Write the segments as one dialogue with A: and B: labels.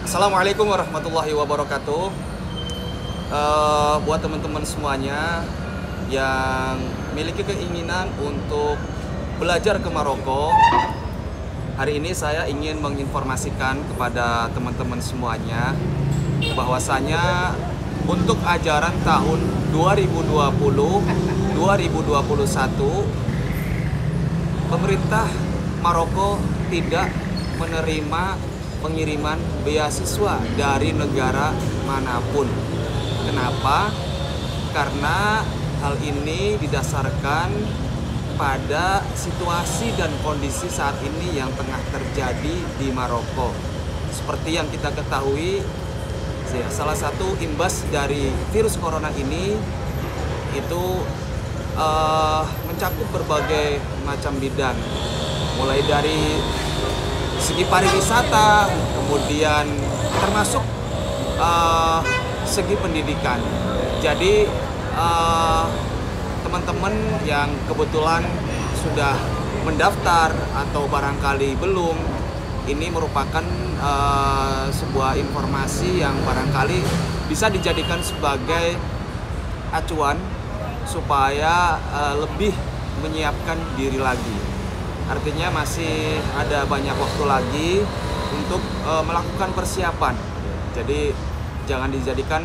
A: Assalamualaikum warahmatullahi wabarakatuh. Buat teman-teman semuanya yang memiliki keinginan untuk belajar ke Maroko, hari ini saya ingin menginformasikan kepada teman-teman semuanya bahwasanya untuk ajaran tahun 2020-2021 pemerintah Maroko tidak menerima pengiriman beasiswa dari negara manapun. Kenapa? Karena hal ini didasarkan pada situasi dan kondisi saat ini yang tengah terjadi di Maroko. Seperti yang kita ketahui, salah satu imbas dari virus corona ini itu mencakup berbagai macam bidang, mulai dari segi pariwisata, kemudian termasuk segi pendidikan. Jadi teman-teman yang kebetulan sudah mendaftar atau barangkali belum, ini merupakan sebuah informasi yang barangkali bisa dijadikan sebagai acuan supaya lebih menyiapkan diri lagi. Artinya masih ada banyak waktu lagi untuk melakukan persiapan. Jadi jangan dijadikan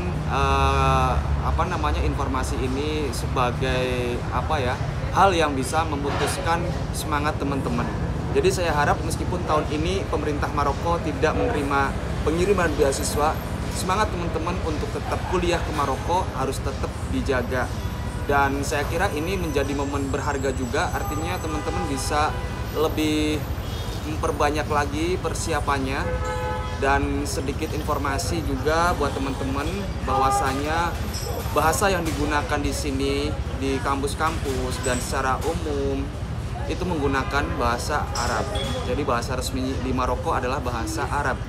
A: informasi ini sebagai hal yang bisa memutuskan semangat teman-teman. Jadi saya harap meskipun tahun ini pemerintah Maroko tidak menerima pengiriman beasiswa, semangat teman-teman untuk tetap kuliah ke Maroko harus tetap dijaga. Dan saya kira ini menjadi momen berharga juga, artinya teman-teman bisa lebih memperbanyak lagi persiapannya. Dan sedikit informasi juga buat teman-teman bahwasanya bahasa yang digunakan di sini di kampus-kampus dan secara umum itu menggunakan bahasa Arab. Jadi bahasa resmi di Maroko adalah bahasa Arab.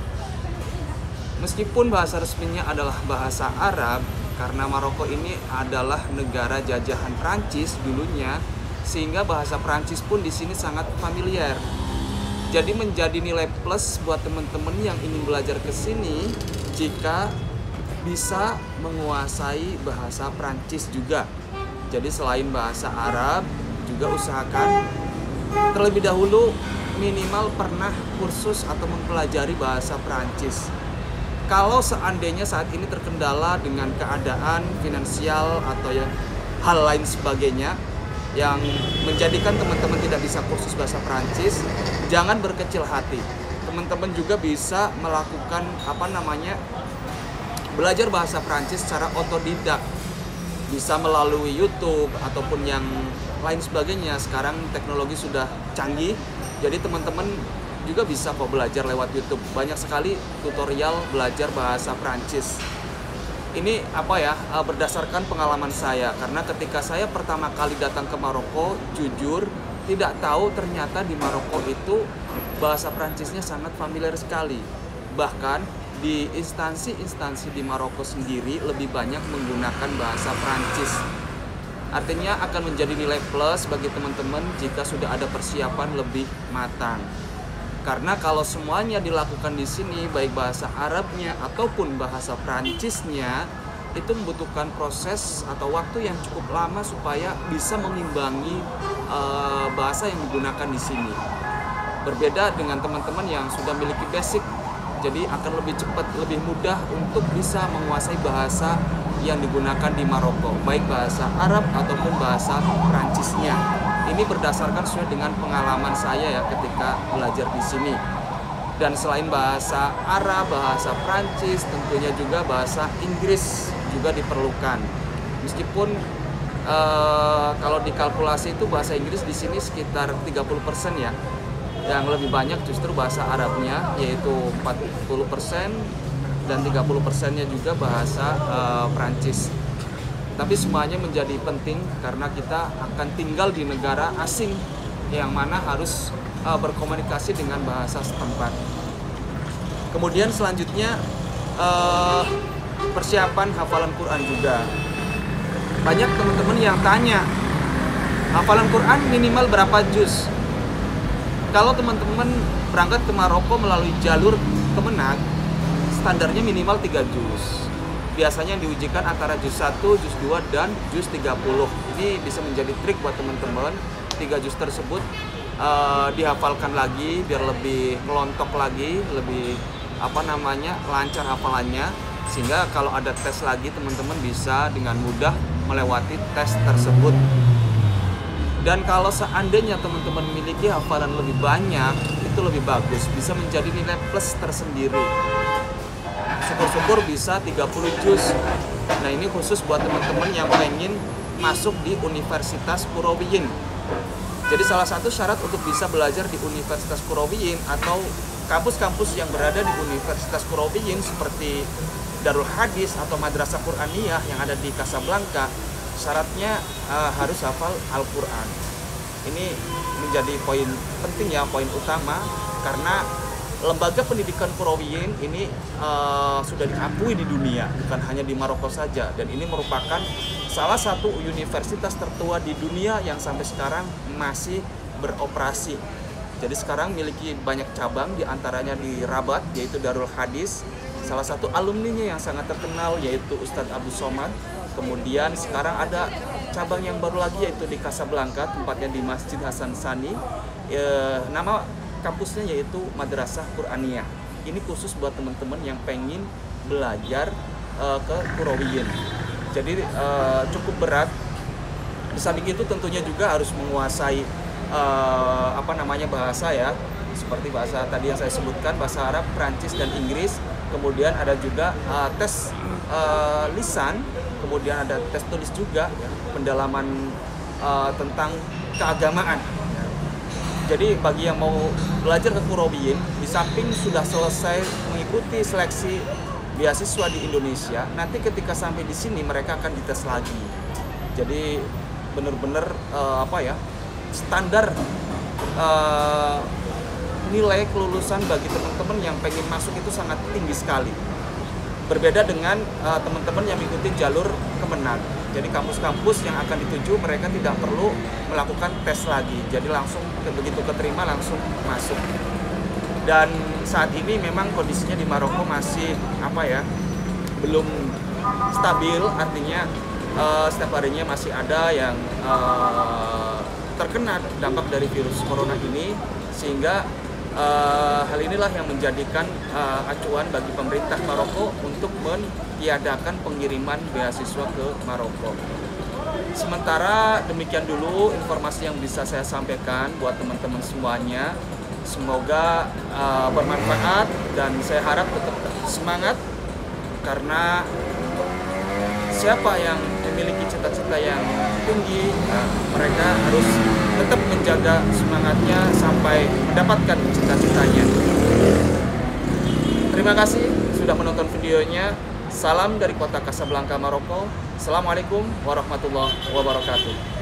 A: Meskipun bahasa resminya adalah bahasa Arab, karena Maroko ini adalah negara jajahan Prancis dulunya, sehingga bahasa Prancis pun di sini sangat familiar. Jadi menjadi nilai plus buat teman-teman yang ingin belajar ke sini jika bisa menguasai bahasa Prancis juga. Jadi selain bahasa Arab, juga usahakan terlebih dahulu minimal pernah kursus atau mempelajari bahasa Prancis. Kalau seandainya saat ini terkendala dengan keadaan finansial atau hal lain sebagainya yang menjadikan teman-teman tidak bisa kursus bahasa Prancis, jangan berkecil hati. Teman-teman juga bisa melakukan belajar bahasa Prancis secara otodidak. Bisa melalui YouTube ataupun yang lain sebagainya. Sekarang teknologi sudah canggih, jadi teman-teman juga bisa kok belajar lewat YouTube. Banyak sekali tutorial belajar bahasa Prancis. Ini berdasarkan pengalaman saya, karena ketika saya pertama kali datang ke Maroko, jujur tidak tahu ternyata di Maroko itu bahasa Prancisnya sangat familiar sekali. Bahkan di instansi-instansi di Maroko sendiri lebih banyak menggunakan bahasa Prancis. Artinya akan menjadi nilai plus bagi teman-teman jika sudah ada persiapan lebih matang. Karena kalau semuanya dilakukan di sini, baik bahasa Arabnya ataupun bahasa Prancisnya, itu membutuhkan proses atau waktu yang cukup lama supaya bisa mengimbangi bahasa yang digunakan di sini. Berbeda dengan teman-teman yang sudah memiliki basic, jadi akan lebih cepat, lebih mudah untuk bisa menguasai bahasa yang digunakan di Maroko, baik bahasa Arab ataupun bahasa Prancisnya. Ini berdasarkan sesuai dengan pengalaman saya ketika belajar di sini. Dan selain bahasa Arab, bahasa Prancis, tentunya juga bahasa Inggris juga diperlukan. Meskipun kalau dikalkulasi itu bahasa Inggris di sini sekitar 30% ya. Yang lebih banyak justru bahasa Arabnya, yaitu 40%, dan 30%-nya juga bahasa Prancis. Tapi semuanya menjadi penting karena kita akan tinggal di negara asing yang mana harus berkomunikasi dengan bahasa setempat. Kemudian selanjutnya persiapan hafalan Quran juga. Banyak teman-teman yang tanya, hafalan Quran minimal berapa juz? Kalau teman-teman berangkat ke Maroko melalui jalur Kemenag, standarnya minimal 3 juz. Biasanya yang diujikan antara juz 1, juz 2, dan juz 30. Ini bisa menjadi trik buat teman-teman. 3 juz tersebut dihafalkan lagi biar lebih melontok lagi, lebih lancar hafalannya, sehingga kalau ada tes lagi teman-teman bisa dengan mudah melewati tes tersebut. Dan kalau seandainya teman-teman memiliki hafalan lebih banyak, itu lebih bagus, bisa menjadi nilai plus tersendiri. Syukur-syukur bisa 30 juz. Nah, ini khusus buat teman-teman yang pengen masuk di Universitas Qurawiyin. Jadi salah satu syarat untuk bisa belajar di Universitas Qurawiyin atau kampus-kampus yang berada di Universitas Qurawiyin seperti Darul Hadis atau Madrasah Qur'aniyah yang ada di Casablanca, syaratnya harus hafal Al-Quran. Ini menjadi poin penting ya, poin utama, karena lembaga pendidikan Qurawiyin ini sudah diakui di dunia, bukan hanya di Maroko saja, dan ini merupakan salah satu universitas tertua di dunia yang sampai sekarang masih beroperasi. Jadi sekarang memiliki banyak cabang, diantaranya di Rabat yaitu Darul Hadis. Salah satu alumninya yang sangat terkenal yaitu Ustadz Abu Somad. Kemudian sekarang ada cabang yang baru lagi yaitu di Casablanca, tempatnya di Masjid Hasan Sani. Nama kampusnya yaitu Madrasah Qur'aniyah. Ini khusus buat teman-teman yang pengen belajar ke Qurawiyin. Jadi cukup berat. Di samping itu tentunya juga harus menguasai bahasa ya, seperti bahasa tadi yang saya sebutkan, bahasa Arab, Prancis, dan Inggris. Kemudian ada juga tes lisan, kemudian ada tes tulis juga, pendalaman tentang keagamaan. Jadi bagi yang mau belajar ke Qurawiyin, di samping sudah selesai mengikuti seleksi beasiswa di Indonesia, nanti ketika sampai di sini mereka akan dites lagi. Jadi benar-benar standar nilai kelulusan bagi teman-teman yang pengen masuk itu sangat tinggi sekali. Berbeda dengan teman-teman yang mengikuti jalur Kemenag. Jadi kampus-kampus yang akan dituju mereka tidak perlu melakukan tes lagi. Jadi langsung begitu keterima langsung masuk. Dan saat ini memang kondisinya di Maroko masih belum stabil, artinya setiap harinya masih ada yang terkena dampak dari virus corona ini, sehingga hal inilah yang menjadikan acuan bagi pemerintah Maroko untuk mentiadakan pengiriman beasiswa ke Maroko. Sementara demikian dulu informasi yang bisa saya sampaikan buat teman-teman semuanya. Semoga bermanfaat dan saya harap tetap semangat, karena siapa yang memiliki cita-cita yang tinggi, mereka harus tetap menjaga semangatnya sampai mendapatkan cita-citanya. Terima kasih sudah menonton videonya. Salam dari kota Casablanca, Maroko. Assalamualaikum warahmatullahi wabarakatuh.